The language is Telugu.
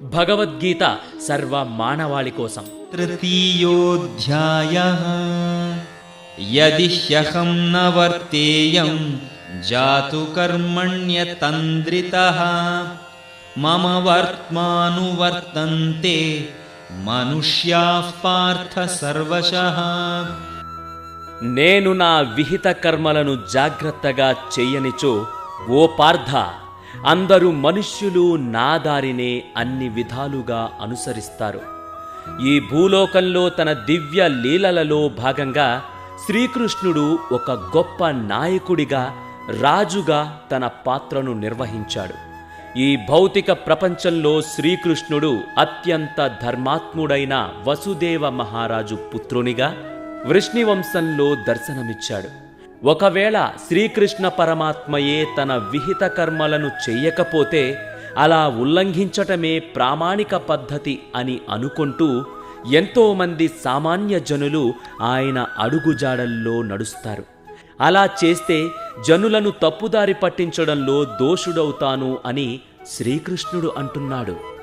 భగవద్గీత సర్వ మానవాళి కోసం. తృతీయోధ్యాయః యది హ్యహం న వర్తేయం జాతు కర్మణ్యతంద్రితః మమ వర్త్మానువర్తంతే మనుష్యాః పార్థ సర్వశః. నేను నా విహిత కర్మలను జాగ్రత్తగా చెయ్యనిచో ఓ పార్థ, అందరూ మనుష్యులు నా దారినే అన్ని విధాలుగా అనుసరిస్తారు. ఈ భూలోకంలో తన దివ్య లీలలలో భాగంగా శ్రీకృష్ణుడు ఒక గొప్ప నాయకుడిగా, రాజుగా తన పాత్రను నిర్వహించాడు. ఈ భౌతిక ప్రపంచంలో శ్రీకృష్ణుడు అత్యంత ధర్మాత్ముడైన వసుదేవ మహారాజు పుత్రునిగా వృష్ణివంశంలో దర్శనమిచ్చాడు. ఒకవేళ శ్రీకృష్ణ పరమాత్మయే తన విహిత కర్మలను చెయ్యకపోతే అలా ఉల్లంఘించటమే ప్రామాణిక పద్ధతి అని అనుకుంటూ ఎంతోమంది సామాన్య జనులు ఆయన అడుగుజాడల్లో నడుస్తారు. అలా చేస్తే జనులను తప్పుదారి పట్టించడంలో దోషుడవుతాను అని శ్రీకృష్ణుడు అంటున్నాడు.